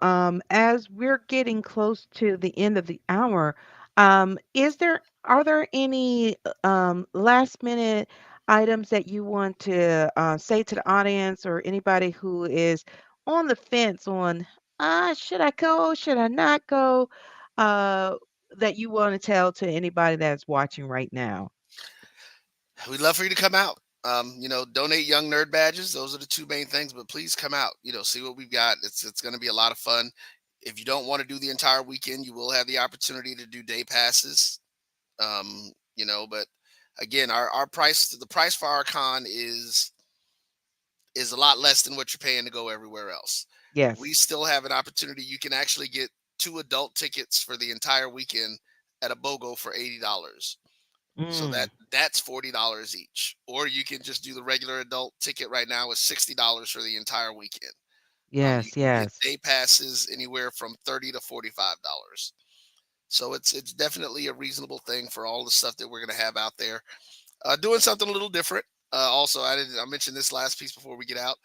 as we're getting close to the end of the hour, are there any last minute items that you want to say to the audience or anybody who is on the fence on should I go, should I not go, uh, that you want to tell to anybody that's watching right now? we'd love for you to come out. Donate young nerd badges. Those are the two main things. But please come out. See what we've got. It's going to be a lot of fun. If you don't want to do the entire weekend, you will have the opportunity to do day passes. But again, our price, the price for our con is a lot less than what you're paying to go everywhere else. We Yes. still have an opportunity. You can actually get two adult tickets for the entire weekend at a BOGO for $80. So Mm, that's $40 each. Or you can just do the regular adult ticket right now with $60 for the entire weekend. You yes, can get yes. day passes anywhere from $30 to $45. So it's definitely a reasonable thing for all the stuff that we're going to have out there. Doing something a little different. Also, I mentioned this last piece before we get out.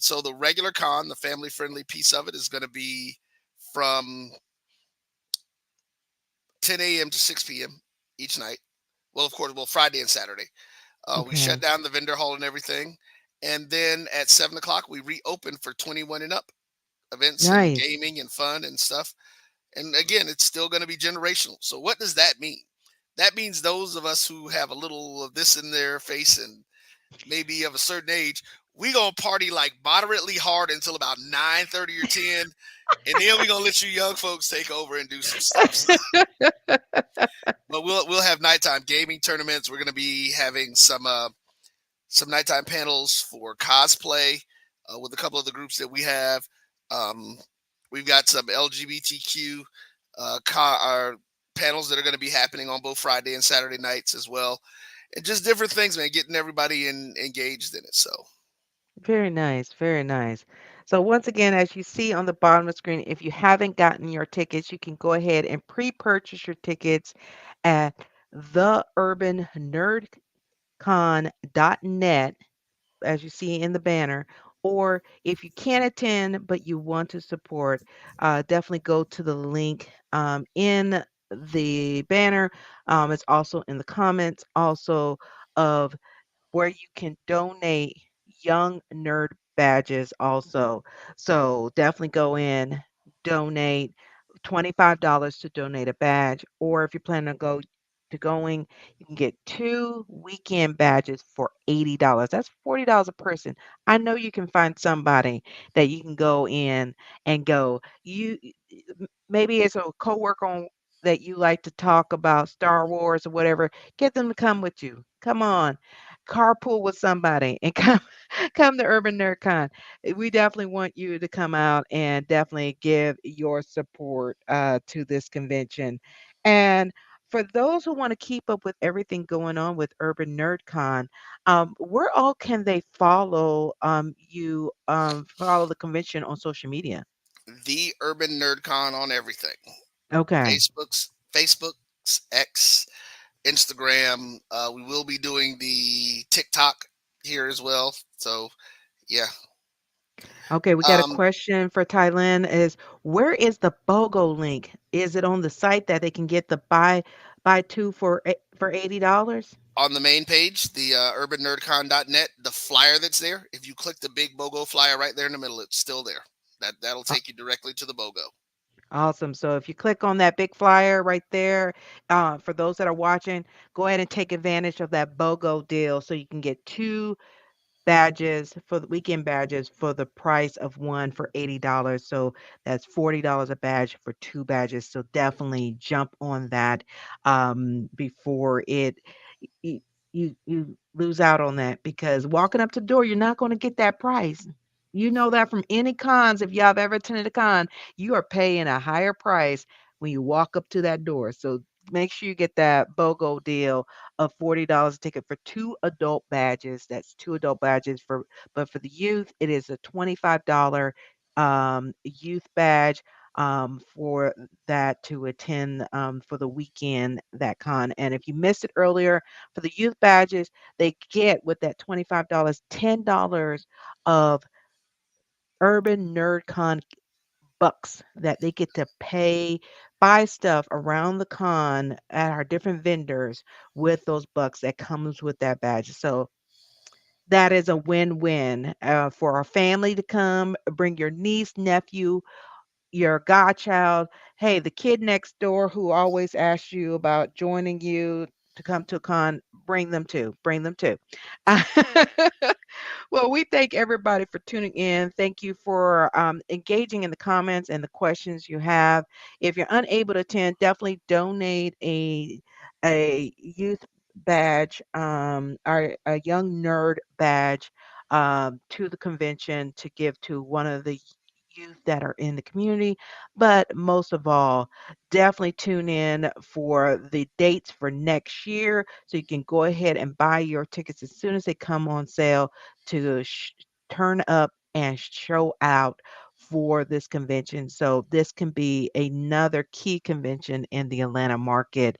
So the regular con, the family friendly piece of it, is going to be from 10 a.m. to 6 p.m. each night. Well, of course, Friday and Saturday. We shut Okay. down the vendor hall and everything, and then at 7 o'clock we reopen for 21 and up events and Nice. gaming and fun and stuff. And again, it's still going to be generational. So what does that mean? That means those of us who have a little of this in their face and maybe of a certain age, we gonna party like moderately hard until about 9:30 or 10, and then we gonna let you young folks take over and do some stuff. So, but we'll have nighttime gaming tournaments. We're gonna be having some nighttime panels for cosplay with a couple of the groups that we have. Um, we've got some LGBTQ panels that are going to be happening on both Friday and Saturday nights as well, and just different things, man. Getting everybody engaged in it. So Very nice, very nice. So once again, as you see on the bottom of the screen, if you haven't gotten your tickets, you can go ahead and pre-purchase your tickets at theurbannerdcon.net, as you see in the banner. Or if you can't attend but you want to support, definitely go to the link in the banner. It's also in the comments also of where you can donate young nerd badges also. So definitely go in, donate $25 to donate a badge, or if you plan to going, you can get two weekend badges for $80. That's $40 a person. I know you can find somebody that you can go in and go. Maybe it's a coworker that you like to talk about Star Wars or whatever. Get them to come with you. Come on, carpool with somebody and come to Urban NerdCon. We definitely want you to come out and definitely give your support to this convention. And for those who want to keep up with everything going on with Urban NerdCon, where all can they follow you follow the convention on social media? the Urban Nerd Con on everything. Okay. Facebook's X, Instagram. We will be doing the TikTok here as well. So yeah. Okay, we got a Um, question for Thailand is where is the BOGO link? Is it on the site that they can get the buy two for $80? on the main page, the urbannerdcon.net, the flyer that's there. If you click the big BOGO flyer right there in the middle, it's still there. That'll take you directly to the BOGO. Awesome. So if you click on that big flyer right there, for those that are watching, go ahead and take advantage of that BOGO deal so you can get two badges for the weekend badges for the price of one for $80. So that's $40 a badge for two badges. So definitely jump on that before you, you lose out on that because walking up to the door, you're not going to get that price. You know that from any cons, if y'all have ever attended a con, you are paying a higher price when you walk up to that door. So make sure you get that BOGO deal of $40 a ticket for two adult badges. That's two adult badges but for the youth, it is a $25 youth badge for that to attend for the weekend that con. And if you missed it earlier, for the youth badges, they get with that $25 $10 of Urban NerdCon bucks that they get to pay, buy stuff around the con at our different vendors with those bucks that comes with that badge. So that is a win-win for our family to come, bring your niece, nephew, your godchild. Hey, the kid next door who always asks you about joining you to come to a con, bring them too. Bring them too. Well, we thank everybody for tuning in. Thank you for engaging in the comments and the questions you have. If you're unable to attend, definitely donate a youth badge, or a young nerd badge, to the convention to give to one of the youth that are in the community. But most of all, definitely tune in for the dates for next year so you can go ahead and buy your tickets as soon as they come on sale to turn up and show out for this convention. So this can be another key convention in the Atlanta market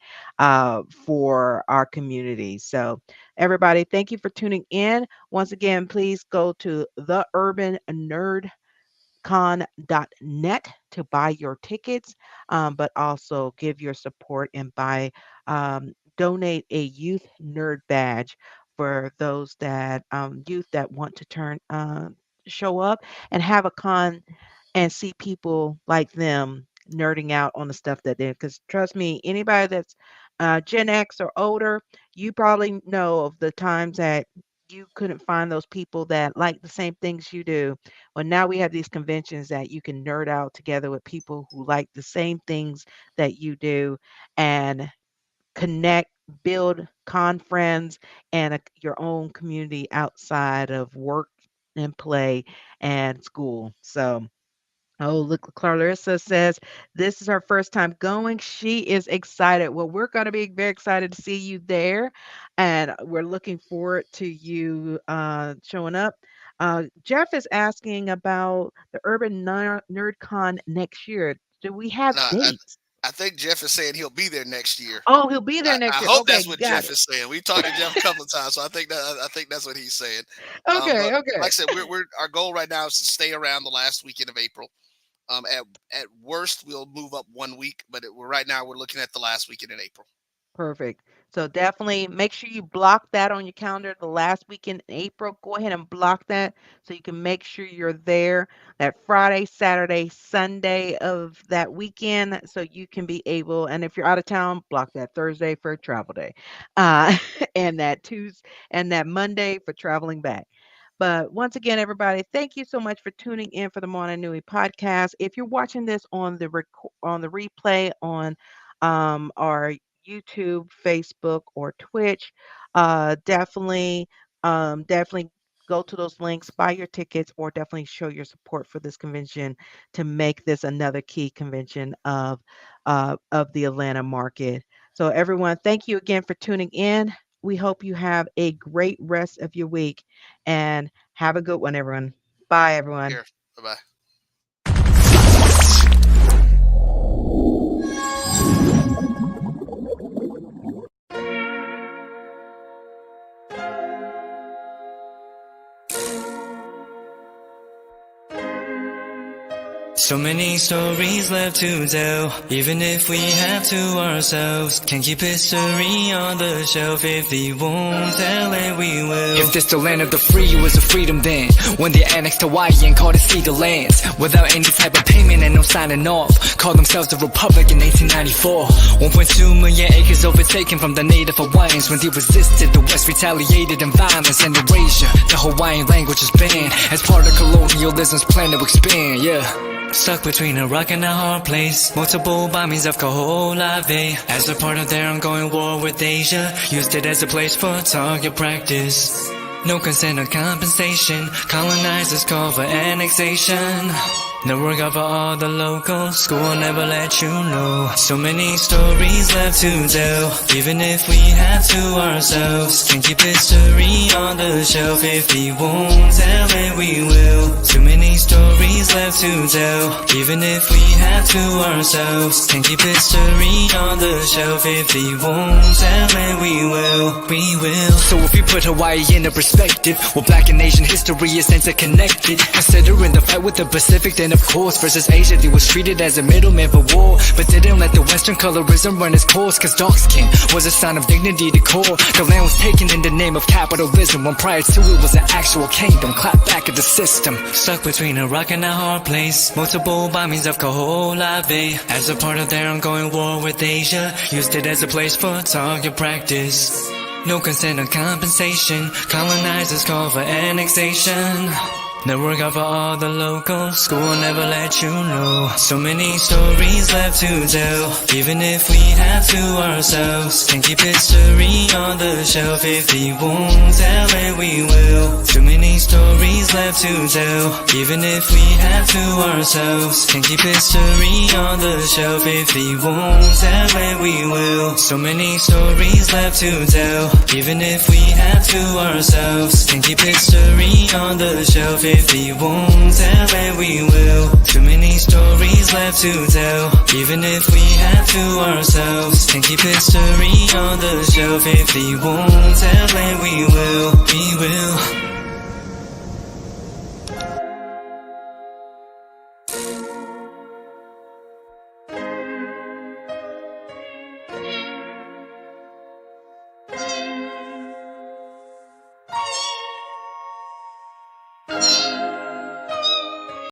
for our community. So everybody, thank you for tuning in. Once again, please go to the Urban Nerd con.net to buy your tickets, but also give your support and donate a youth nerd badge for those that youth that want to show up and have a con and see people like them nerding out on the stuff that they because trust me, anybody that's Gen X or older, you probably know of the times that you couldn't find those people that like the same things you do. Well, now we have these conventions that you can nerd out together with people who like the same things that you do and connect, build con friends and your own community outside of work and play and school. So, oh, look, Clarissa says this is her first time going. She is excited. Well, we're going to be very excited to see you there, and we're looking forward to you showing up. Jeff is asking about the Urban NerdCon next year. Do we have no, dates? I think Jeff is saying he'll be there next year. Oh, he'll be there I next year. hope Okay, that's what got Jeff it. is saying. We talked to Jeff a couple of times, so I think that's what he's saying. Okay, But like I okay. said, we're our goal right now is to stay around the last weekend of April. At worst, we'll move up 1 week, but right now we're looking at the last weekend in April. Perfect. So definitely make sure you block that on your calendar the last weekend in April. Go ahead and block that so you can make sure you're there that Friday, Saturday, Sunday of that weekend so you can be able, and if you're out of town, block that Thursday for a travel day. Uh, and that Tuesday and that Monday for traveling back. But once again, everybody, thank you so much for tuning in for the Moana Nui podcast. If you're watching this on the on the replay on our YouTube, Facebook, or Twitch, definitely go to those links, buy your tickets, or definitely show your support for this convention to make this another key convention of the Atlanta market. So, everyone, thank you again for tuning in. We hope you have a great rest of your week and have a good one, everyone. Bye, everyone. Here, bye bye. So many stories left to tell, even if we have to ourselves. Can't keep history on the shelf. If we won't tell it, we will. If this the land of the free, it was a freedom then. When they annexed Hawaii and called it Cedar Lands, without any type of payment and no signing off. Called themselves the Republic in 1894. 1.2 million acres overtaken from the native Hawaiians. When they resisted, the West retaliated in violence and erasure. The Hawaiian language is banned as part of colonialism's plan to expand, yeah. Stuck between a rock and a hard place. Multiple bombings of Kaho'olawe as a part of their ongoing war with Asia. Used it as a place for target practice. No consent or compensation. Colonizers call for annexation. The work of all the locals. School will never let you know. So many stories left to tell, even if we have to ourselves. Can't keep history on the shelf. If we won't tell it, we will. Too many stories left to tell, even if we have to ourselves. Can't keep history on the shelf. If we won't tell it, we will. We will. So if you put Hawaii into perspective, well, Black and Asian history is interconnected. Considering the fight with the Pacific, then of course versus Asia, they was treated as a middleman for war, but didn't let the Western colorism run its course. Cause dark skin was a sign of dignity to core. The land was taken in the name of capitalism, when prior to it was an actual kingdom. Clap back at the system. Stuck between a rock and a hard place. Multiple bombings of Kaho'olawe as a part of their ongoing war with Asia. Used it as a place for target practice. No consent or compensation. Colonizers call for annexation. The work of all the locals. School will never let you know. So many stories left to tell, even if we have to ourselves. Can't keep history on the shelf. If we won't tell it, we will. Too many stories left to tell, even if we have to ourselves. Can't keep history on the shelf. If we won't tell it, we will. So many stories left to tell, even if we have to ourselves. Can't keep history on the shelf. If we won't tell it, we will. Too many stories left to tell, even if we have to ourselves. Can't keep history on the shelf. If we won't tell it, we will. We will.